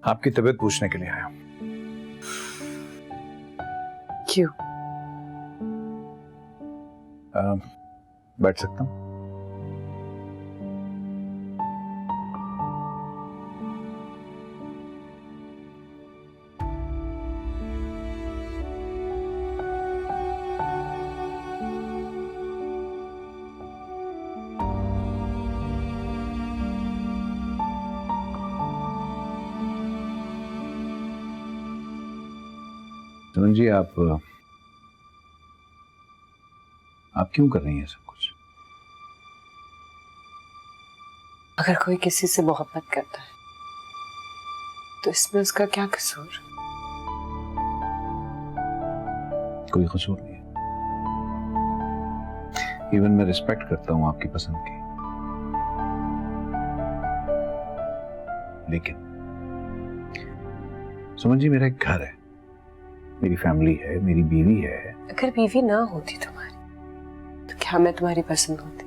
आपकी तबीयत पूछने के लिए आया। क्यों? बैठ सकता हूँ? सुमन जी, आप क्यों कर रही हैं सब कुछ? अगर कोई किसी से मोहब्बत करता है तो इसमें उसका क्या कसूर? कोई कसूर नहीं है। इवन मैं रिस्पेक्ट करता हूं आपकी पसंद की, लेकिन सुमन जी, मेरा एक घर है, मेरी फैमिली है, मेरी बीवी है। अगर बीवी ना होती तुम्हारी तो क्या मैं तुम्हारी पसंद होती?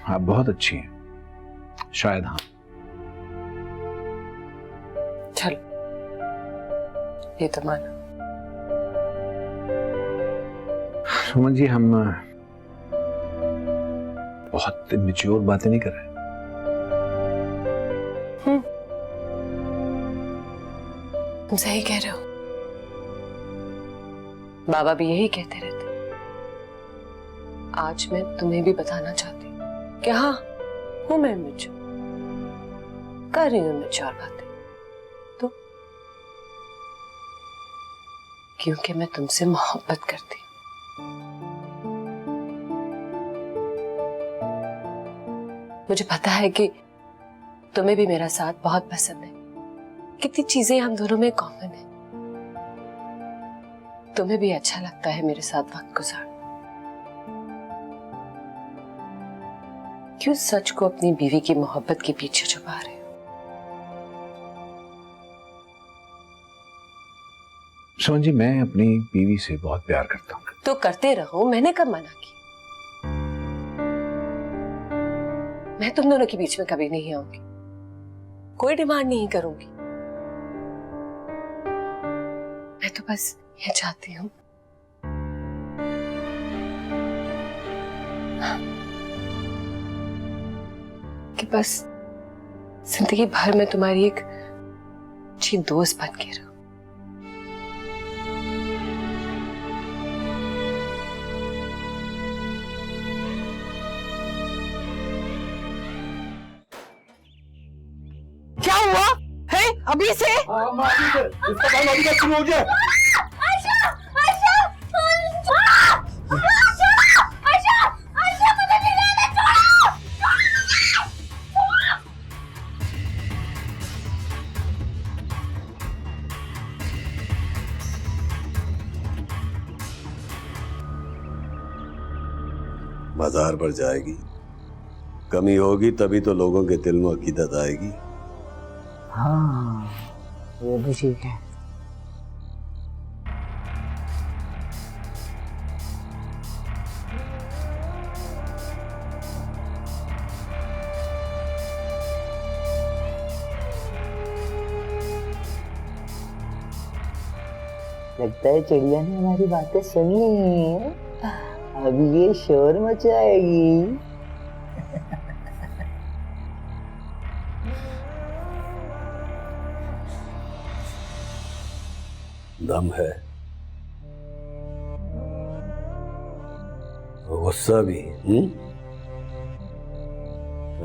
आप बहुत अच्छी हैं, शायद। हाँ, चलो ये तो मानो। सुमन जी, हम बहुत मैच्योर बातें नहीं कर रहे। तुम सही कह रहे हो। बाबा भी यही कहते रहते। आज मैं तुम्हें भी बताना चाहती हूँ कि हाँ, हूं मैं मैच्योर, कर रही हूँ मैच्योर बातें, तो क्योंकि मैं तुमसे मोहब्बत करती हूँ। मुझे पता है कि तुम्हें भी मेरा साथ बहुत पसंद है। कितनी चीजें हम दोनों में कॉमन है। तुम्हें भी अच्छा लगता है मेरे साथ वक्त गुजारना। क्यों सच को अपनी बीवी की मोहब्बत के पीछे छुपा रहे हो? सुमन जी, मैं अपनी बीवी से बहुत प्यार करता हूँ। तो करते रहो, मैंने कब मना किया? मैं तुम दोनों के बीच में कभी नहीं आऊंगी, कोई डिमांड नहीं करूंगी। मैं तो बस ये चाहती हूँ कि बस जिंदगी भर में तुम्हारी एक अच्छी दोस्त बन के रहूं। क्या हुआ है अभी से? इसका काम अभी तक शुरू हो गया। मज़ार पर जाएगी, कमी होगी तभी तो लोगों के दिल में अकीदत आएगी। हाँ, वो भी ठीक है। लगता है चिड़िया ने हमारी बातें सुन ली। अभी ये शोर मचाएगी। दम है, गुस्सा भी।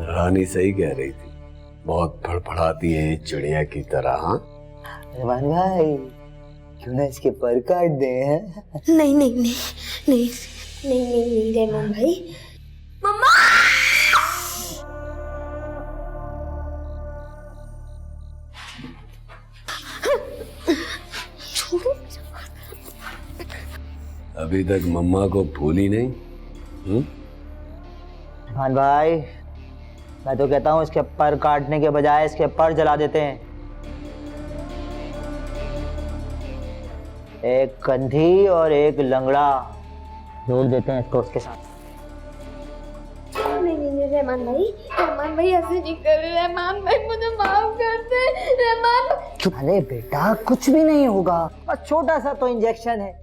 रानी सही कह रही थी, बहुत फड़फड़ाती है ये चिड़िया की तरह। हाँ रहमान भाई, क्यों ना इसके पर काट दे? हैं? नहीं नहीं नहीं नहीं नहीं नहीं नहीं रहमान भाई। मम्मा! अभी तक मम्मा को भूली नहीं? रहमान भाई, मैं तो कहता हूँ इसके पर काटने के बजाय इसके पर जला देते हैं। एक कंधी और एक लंगड़ा जोड़ देते हैं इसको उसके साथ। नहीं नहीं नहीं रहमान भाई ऐसे नहीं कर रहे। रहमान भाई मुझे माफ चुप। अरे बेटा कुछ भी नहीं होगा, बस छोटा सा तो इंजेक्शन है।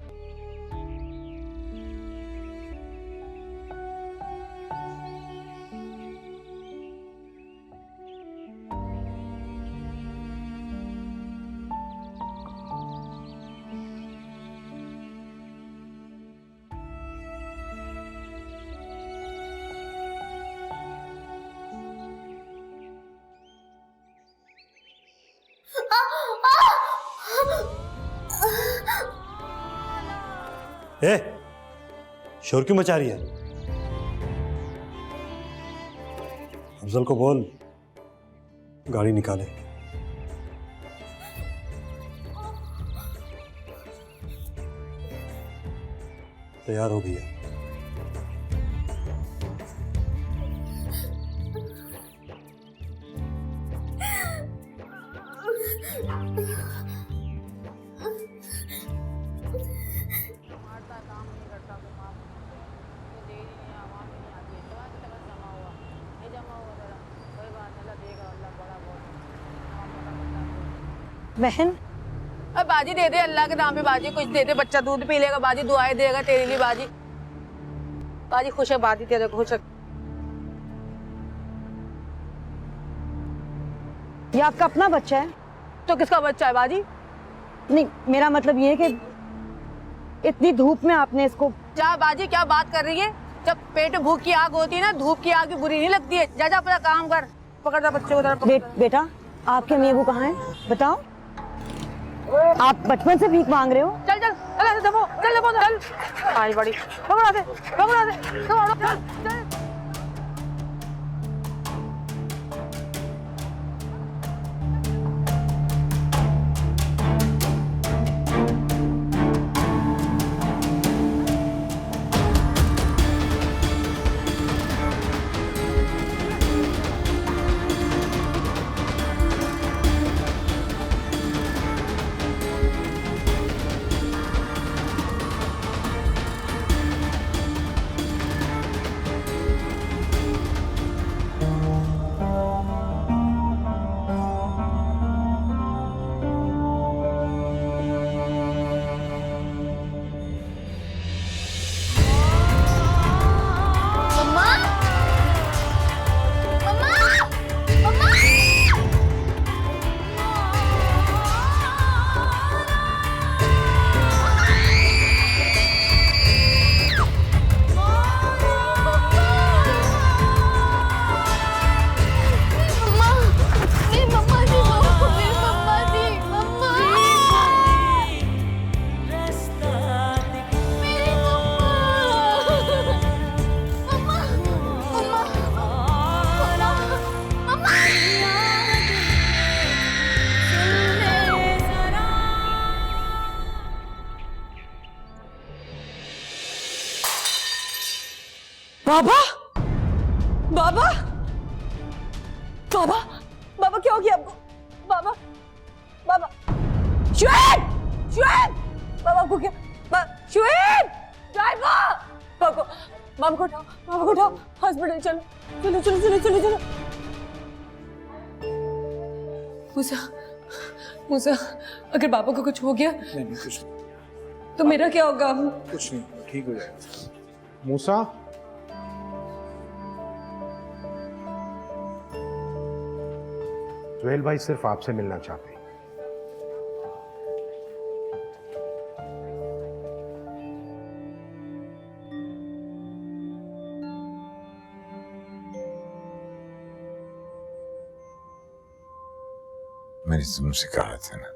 ए, शोर क्यों मचा रही है? अफजल को बोल गाड़ी निकाले। तैयार हो गई है। बहन अब बाजी दे दे, अल्लाह के नाम पे बाजी कुछ दे दे, बच्चा दूध पी लेगा, बाजी दुआएं देगा तेरे लिए। बाजी बाजी खुश है, बाजी तेरे को खुश है। ये आपका अपना बच्चा है? तो किसका बच्चा है बाजी? नहीं, मेरा मतलब ये है कि इतनी धूप में आपने इसको। जा बाजी, क्या बात कर रही है? जब पेट में भूख की आग होती है ना, धूप की आग भी बुरी नहीं लगती है। जा जा अपना काम कर, पकड़ जा बच्चे को। बेटा आपके अम्मी अबू कहाँ हैं? बताओ। आप बचपन से भीख मांग रहे हो? चल चल चल दबो, चल दबो, चल आई बड़ी पकड़ा दे, पकड़ा दे, चल चल। बाबा बाबा बाबा बाबा क्या हो गया आपको? बाबा बाबा श्वेत श्वेत बाबा को क्या? श्वेत ड्राइवर बाबा, मामा को उठाओ, मामा को उठाओ, हॉस्पिटल चलो चलो चलो चलो चलो चलो। मूसा मूसा, अगर बाबा को कुछ हो गया नहीं कुछ नहीं, तो मेरा क्या होगा? कुछ नहीं, ठीक हो जाएगा। मूसा सुहेल भाई सिर्फ आपसे मिलना चाहते हैं। मैंने तुमसे कहा था ना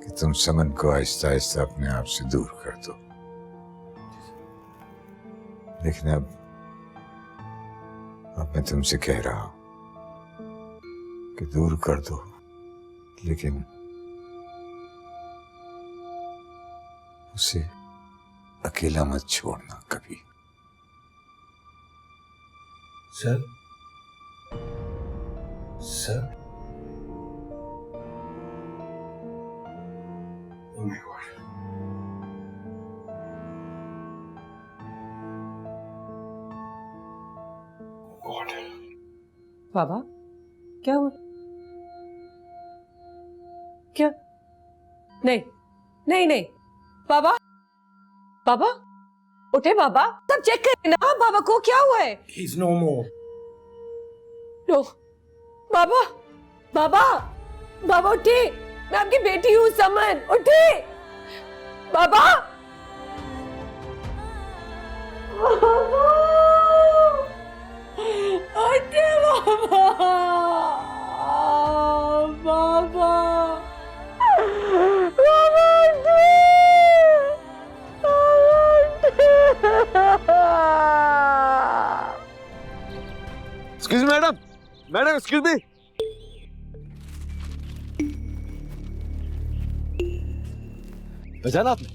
कि तुम समन को आहिस्ता आहिस्ता अपने आप से दूर कर दो, लेकिन अब मैं तुमसे कह रहा हूं कि दूर कर दो, लेकिन उसे अकेला मत छोड़ना कभी। Sir sir, oh my God, बाबा क्या हुआ? क्या? नहीं नहीं नहीं, बाबा बाबा उठे बाबा, सब चेक करें ना बाबा को क्या हुआ है? He's no more. नो बाबा, बाबा बाबा उठे, मैं आपकी बेटी हूँ समन, उठे बाबा। उठे बाबा, बाबा excuse me madam, madam excuse me. पहचाना आपने?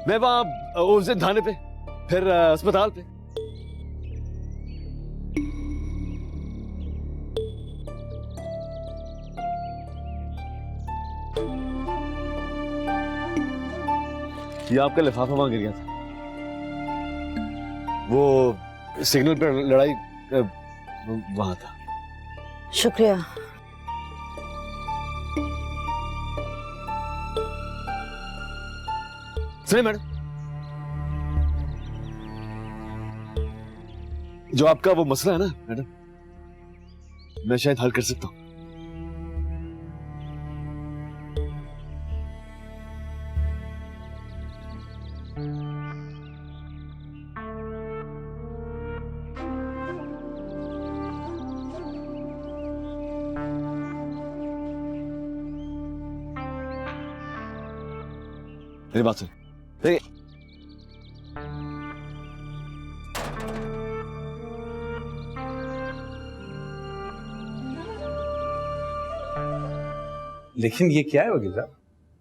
मैं वहां उस दिन थाने पे, फिर अस्पताल पे। ये आपका लिफाफा वहां गिर गया था, वो सिग्नल पर लड़ाई वहां था। शुक्रिया। सुनिए मैडम, जो आपका वो मसला है ना मैडम, मैं शायद हल कर सकता हूं। मेरी बात सुन, देखिए लेकिन ये क्या है वकील साहब?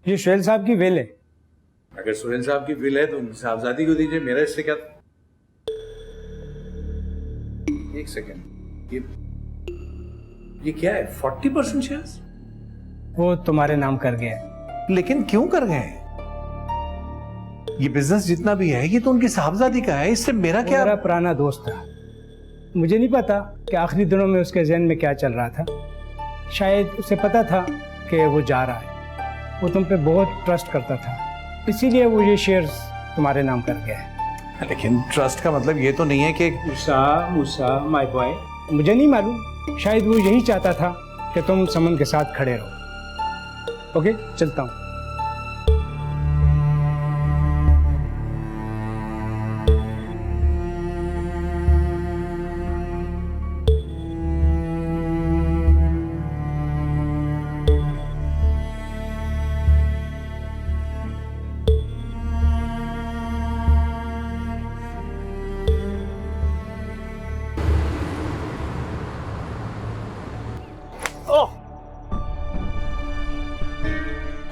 ये सोहेल साहब की वेल है। अगर सोहेल साहब की विल है तो साहबजादी को दीजिए, मेरा इससे क्या? एक सेकेंड, ये क्या है? 40% शेयर्स? वो तुम्हारे नाम कर गया है। लेकिन क्यों कर गए? ये बिजनेस जितना भी है ये तो उनकी साहबजादी का है, इससे मेरा क्या? मेरा पुराना दोस्त था, मुझे नहीं पता कि आखिरी दिनों में उसके जहन में क्या चल रहा था। शायद उसे पता था कि वो जा रहा है, वो तुम पे बहुत ट्रस्ट करता था, इसीलिए वो ये शेयर्स तुम्हारे नाम कर गया है। लेकिन ट्रस्ट का मतलब ये तो नहीं है कि मूसा माय बॉय, मुझे नहीं मालूम, शायद वो यही चाहता था कि तुम समन के साथ खड़े रहो। ओके, चलता हूँ।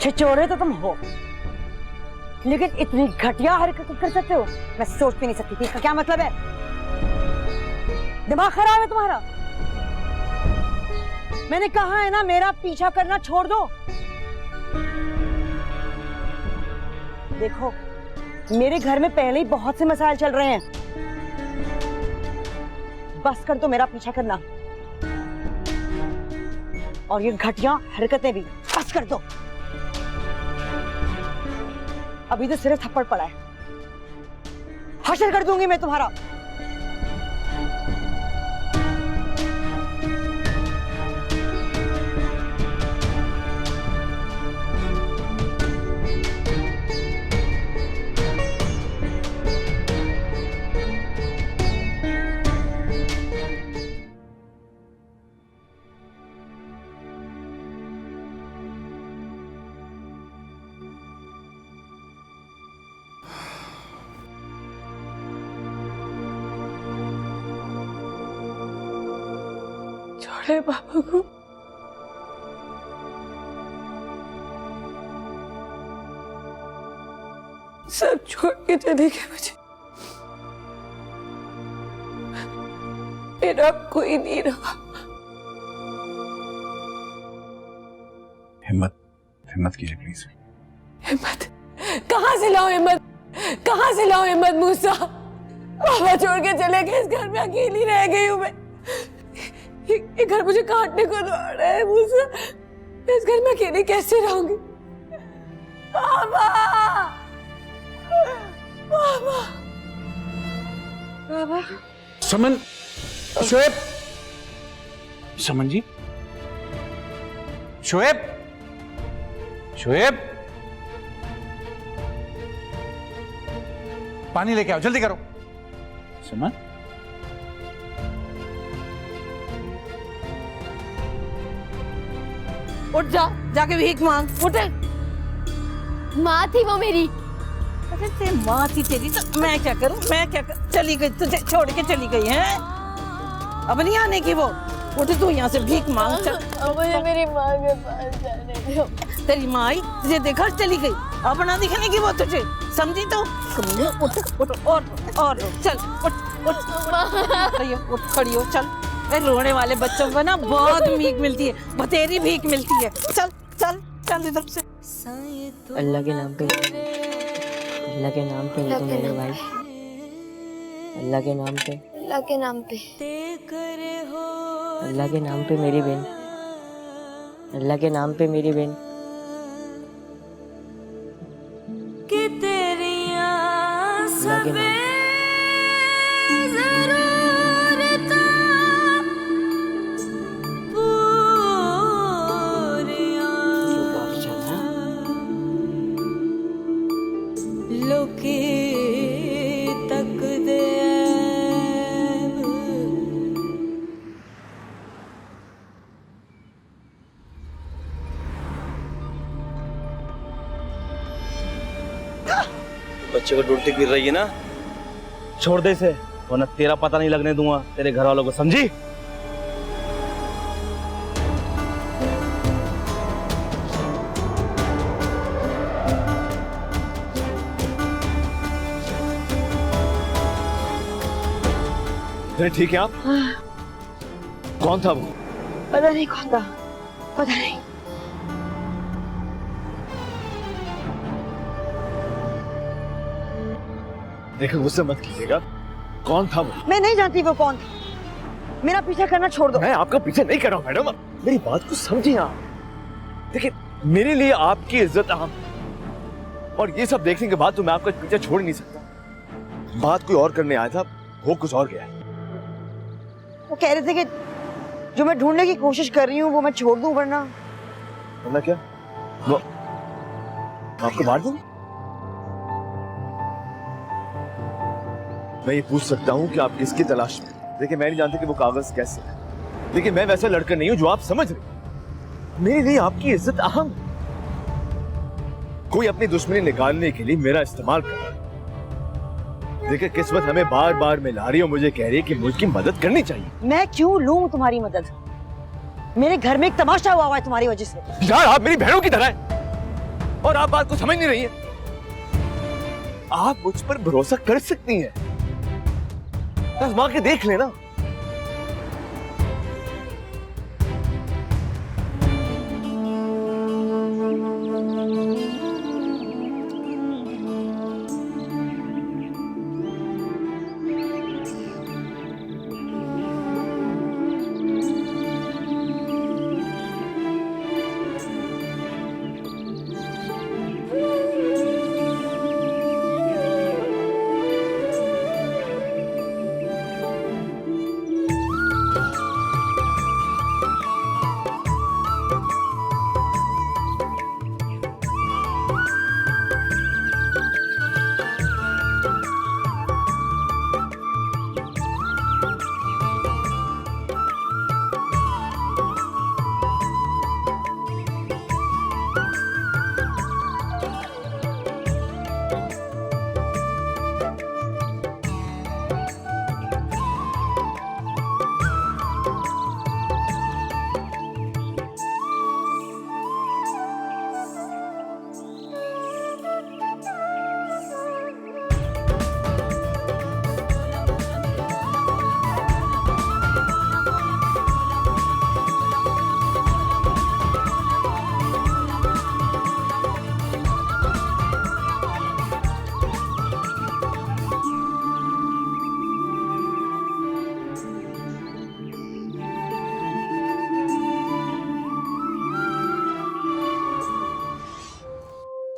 छिछोरे तो तुम हो, लेकिन इतनी घटिया हरकत कर सकते हो, मैं सोच भी नहीं सकती थी। इसका क्या मतलब है? दिमाग खराब है तुम्हारा? मैंने कहा है ना, मेरा पीछा करना छोड़ दो। देखो, मेरे घर में पहले ही बहुत से मसाइल चल रहे हैं, बस कर दो मेरा पीछा करना, और ये घटिया हरकतें भी बस कर दो। अभी तो सिर्फ थप्पड़ पड़ा है, हशर कर दूंगी मैं तुम्हारा। छोड़े बाबा को, सब छोड़ के चले गए मुझे, मेरा कोई नहीं रहा। हिम्मत कीजिए प्लीज। हिम्मत कहाँ से लाऊं? हिम्मत कहाँ से लाऊं? हिम्मत मूसा, बाबा छोड़ के चले गए, इस घर में अकेली रह गई हूँ मैं। ये घर मुझे काटने को दौड़ रहा है मुझसे। इस घर में अकेले कैसे रहूंगी? बाबा, बाबा, बाबा। समन, शोएब, समन जी, शोएब, शोएब, पानी लेके आओ, जल्दी करो। समन, उठ जा, जाके भीख मांग, उठ। माँ थी वो मेरी। अरे तेरी माँ थी तेरी तो मैं क्या करूं, मैं क्या कर... चली गई, तुझे छोड़ के चली गई है, अब नहीं आने की वो। उठ तू यहाँ से भीख मांग, चल। मुझे मेरी माँ के पास जाने दो। तेरी माँ आई तुझे देखा चली गई, अब ना दिखने की वो तुझे, समझी तो? उठ उठ और चल, उठ खड़ी हो, चल। रोने वाले बच्चों को ना बहुत भीख मिलती है, बतेरी भीख मिलती है। चल चल चल इधर से। अल्लाह के नाम पे, अल्लाह के नाम पे तो मेरे भाई, अल्लाह के नाम पे, अल्लाह के नाम पे, अल्लाह के नाम पे मेरी बहन, अल्लाह के नाम पे मेरी बहन। अल्लाह के नाम बच्चे को ढूंढती फिर रही है ना, छोड़ दे इसे, वरना तेरा पता नहीं लगने दूंगा तेरे घर वालों को, समझी? ठीक है आप? कौन था वो? पता नहीं कौन था, पता नहीं। देखो गुस्सा मत कीजिएगा, कौन था वो? मैं नहीं जानती वो कौन था, मेरा पीछा करना छोड़ दो। मैं आपका पीछे नहीं कर रहा हूँ मैडम, मेरी बात को समझिए आप। देखिए मेरे लिए आपकी इज्जत अहम, और ये सब देखने के बाद तो मैं आपका पीछा छोड़ नहीं सकता। बात कोई और करने आया था, हो कुछ और गया। वो कह रहे थे कि जो मैं ढूंढने की कोशिश कर रही हूँ वो मैं छोड़ दूं, वरना क्या? वो आपको मार दूं? मैं ये पूछ सकता हूँ कि आप किसकी तलाश में? देखिए मैं नहीं जानता कि वो कागज कैसे है, लेकिन मैं वैसा लड़का नहीं हूँ जो आप समझ रहे। मेरे लिए आपकी इज्जत अहम। कोई अपनी दुश्मनी निकालने के लिए मेरा इस्तेमाल कर रहा है। देखिए किस्मत हमें बार बार मिला रही है और मुझे कह रही है कि मुझकी मदद करनी चाहिए। मैं क्यों लूं तुम्हारी मदद? मेरे घर में एक तमाशा हुआ है तुम्हारी वजह से। यार आप मेरी बहनों की तरह हैं और आप बात को समझ नहीं रही हैं। आप मुझ पर भरोसा कर सकती हैं, आजमा के देख लेना।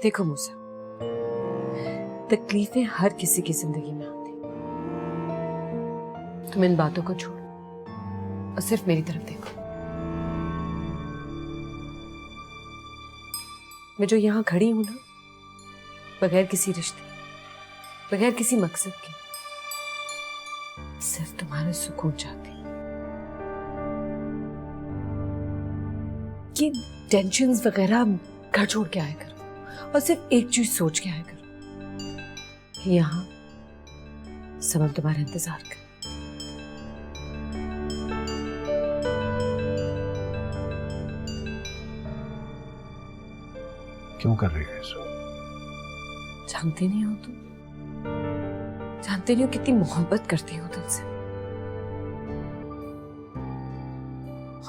देखो मूसा, तकलीफें हर किसी की जिंदगी में आती। तुम इन बातों को छोड़ो और सिर्फ मेरी तरफ देखो। मैं जो यहां खड़ी हूं ना, बगैर किसी रिश्ते, बगैर किसी मकसद के, सिर्फ तुम्हारा सुकून चाहती। ये टेंशन्स वगैरह घर छोड़ के आया करो और सिर्फ एक चीज सोच के आया करो कि यहां समम तुम्हारा इंतजार कर। क्यों कर रही है ऐसा? जानते नहीं हो तुम, जानते नहीं हो कितनी मोहब्बत करती हो तुमसे।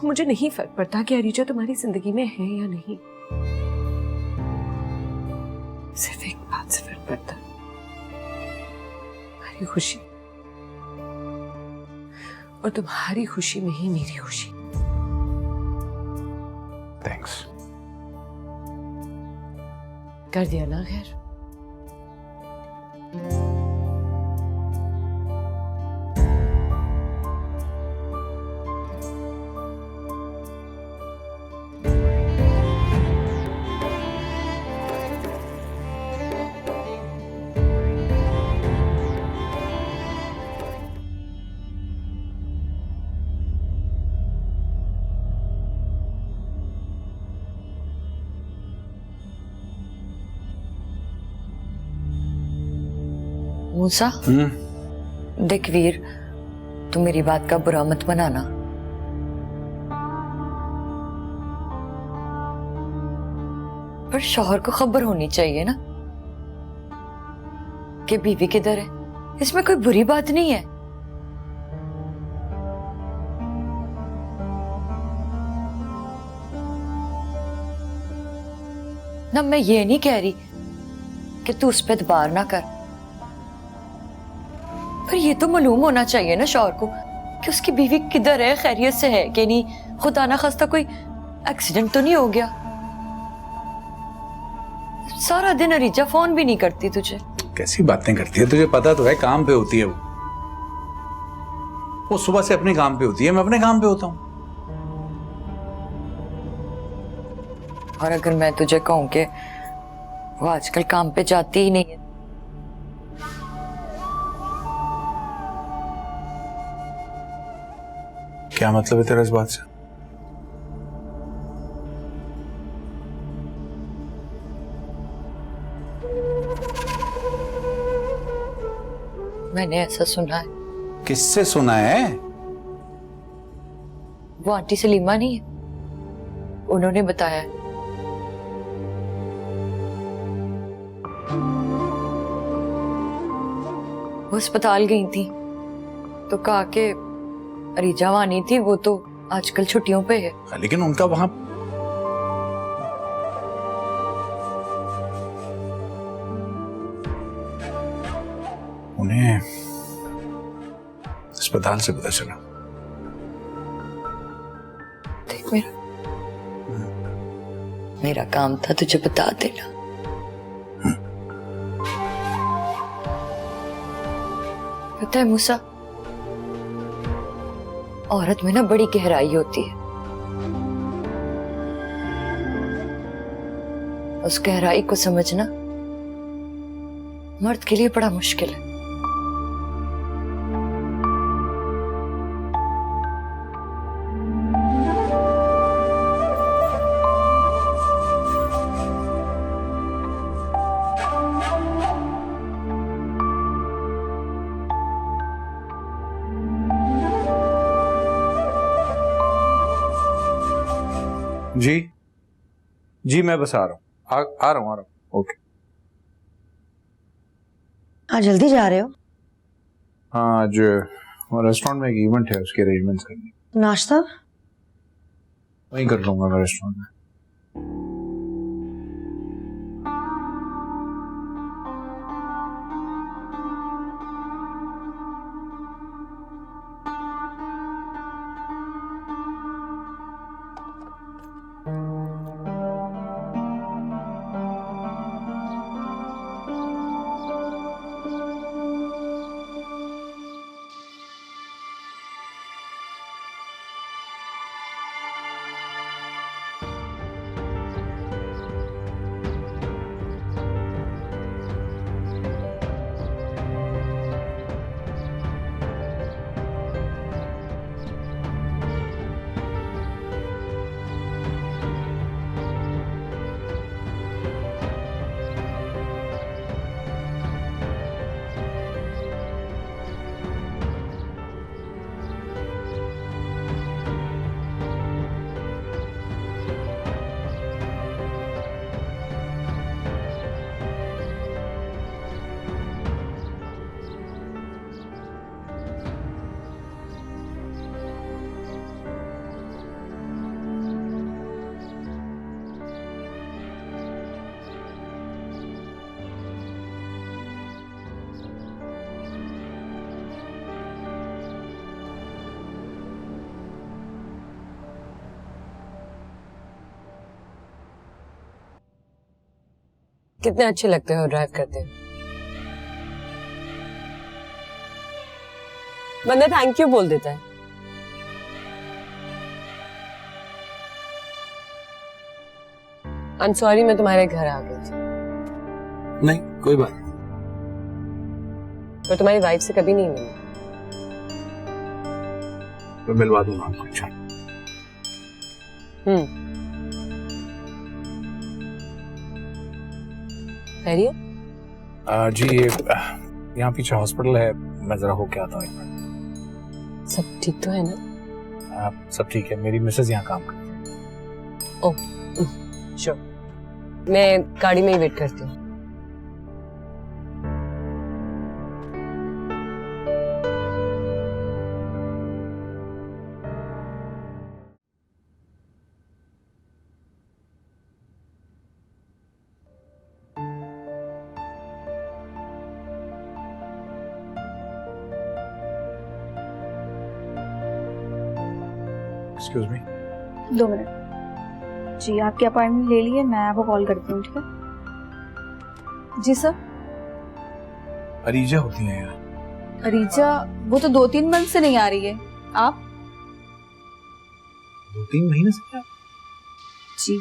मुझे नहीं फर्क पड़ता कि अरीजा तुम्हारी जिंदगी में है या नहीं, सिर्फ एक बात से फर्क पड़ता, तुम्हारी खुशी, और तुम्हारी खुशी में ही मेरी खुशी। थैंक्स। कर दिया ना खैर। मूसा, देख वीर, तू मेरी बात का बुरा मत मनाना। पर शौहर को खबर होनी चाहिए ना कि बीवी किधर है। इसमें कोई बुरी बात नहीं है। ना मैं ये नहीं कह रही कि तू उस पर दबार ना कर, पर ये तो मालूम होना चाहिए ना शौहर को कि उसकी बीवी किधर है, खैरियत से है कि नहीं, खुदा ना खास्ता कोई एक्सीडेंट तो नहीं हो गया। सारा दिन अरीजा फोन भी नहीं करती तुझे। कैसी बातें करती है? तुझे पता तो है काम पे होती है वो सुबह से अपने काम पे होती है, मैं अपने काम पे होता हूँ। और अगर मैं तुझे कहूं कि वो आजकल काम पे जाती ही नहीं है, क्या मतलब है तेरा इस बात से? मैंने ऐसा सुना है। किससे सुना है? वो आंटी सलीमा नहीं है, उन्होंने बताया। वो अस्पताल गई थी तो कहा कि अरीजा वहां नहीं थी, वो तो आजकल छुट्टियों पे है। लेकिन उनका वहां उन्हें अस्पताल से पता चला। देख मेरा काम था तुझे बता देना। पता है मूसा, औरत में ना बड़ी गहराई होती है, उस गहराई को समझना मर्द के लिए बड़ा मुश्किल है। जी जी, मैं बस आ रहा हूँ, आ रहा हूँ। ओके। आज जल्दी जा रहे हो? हाँ, आज रेस्टोरेंट में एक इवेंट है, उसके अरेंजमेंट्स करनी। नाश्ता वहीं कर लूंगा मैं रेस्टोरेंट में। कितने अच्छे लगते हो ड्राइव करते हो। बंदा थैंक यू बोल देता है। आई एम सॉरी, मैं तुम्हारे घर आ गई थी। नहीं कोई बात नहीं। पर तुम्हारी वाइफ से कभी नहीं मिली। मैं मिलवा दूंगा आपको। अच्छा खैरियत? जी ये यहाँ पीछे हॉस्पिटल है, मैं जरा होके आता हूँ एक मिनट। सब ठीक तो है ना? सब ठीक है, मेरी मिसेज यहाँ काम करती है। ओह श्योर, मैं गाड़ी में ही वेट करती हूँ। Excuse me. 2 मिनट जी, आपकी अपॉइंटमेंट ले ली है, मैं आपको कॉल करती हूँ, ठीक है? जी सर। अरीजा होती है यार। अरीजा वो तो 2-3 मंथ से नहीं आ रही है। आप? 2-3 महीने से क्या? जी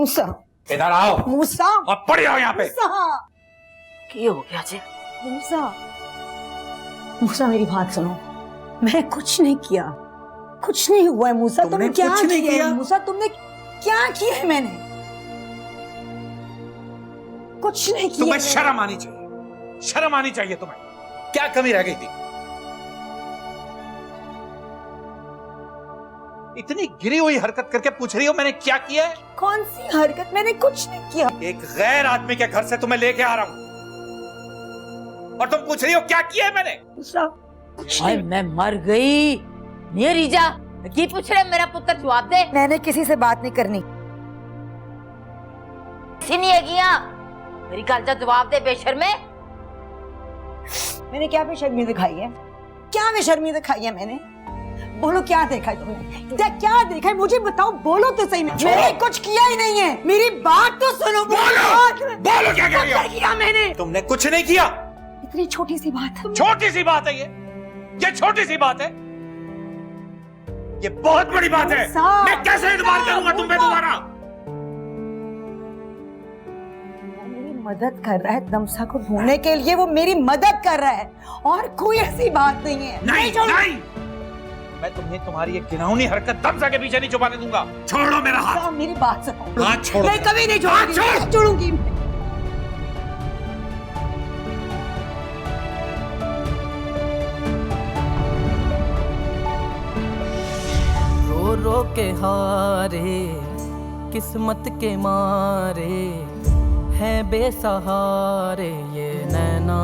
मूसा इधर आओ मूसा और पड़ जाओ यहाँ पे। क्या हो गया जी? मूसा मूसा मेरी बात सुनो, मैंने कुछ नहीं किया, कुछ नहीं हुआ है मूसा। तुमने क्या किया मूसा? तुमने क्या किया है? मैंने कुछ नहीं किया। तुम्हें शर्म आनी चाहिए, शर्म आनी चाहिए तुम्हें। क्या कमी रह गई थी? इतनी गिरी हुई हरकत करके पूछ रही हो मैंने क्या किया है? कौन सी हरकत? मैंने कुछ नहीं किया। एक गैर आदमी के घर से तुम्हें लेके आ रहा हूं और तुम पूछ रही हो क्या किया है मैंने? हाय मैं मर गई। ये रीजा की पूछ रहे, मेरा पुत्र जवाब दे। मैंने किसी से बात नहीं करनी। किसी नहीं है मेरी गल का जवाब दे बेशर्मे। मैंने क्या बेशर्मी दिखाई है? क्या बेशर्मी दिखाई है मैंने? बोलो क्या देखा है तुमने? क्या देखा है मुझे बताओ, बोलो तो सही। मैंने कुछ किया ही नहीं है, मेरी बात तो सुनो। बोलो क्या किया मैंने? तुमने कुछ नहीं किया। इतनी छोटी सी बात है। छोटी सी बात है ये छोटी सी बात है, ये बहुत बड़ी बात है। मैं कैसे इतबार करूंगा तुम पे दोबारा? मेरी मदद कर रहा है तमसा को ढूंढने के लिए, वो मेरी मदद कर रहा है और कोई ऐसी बात नहीं है। नहीं मैं तुम्हें तुम्हारी एक घिनौनी हरकत तमसा के पीछे नहीं छुपाने दूंगा। छोड़ो मेरा हाथ। मेरी बात सुनो। हाथ छोड़ो। मैं कभी नहीं छोड़ूंगी। रो के हारे किस्मत के मारे हैं बेसहारे ये नैना।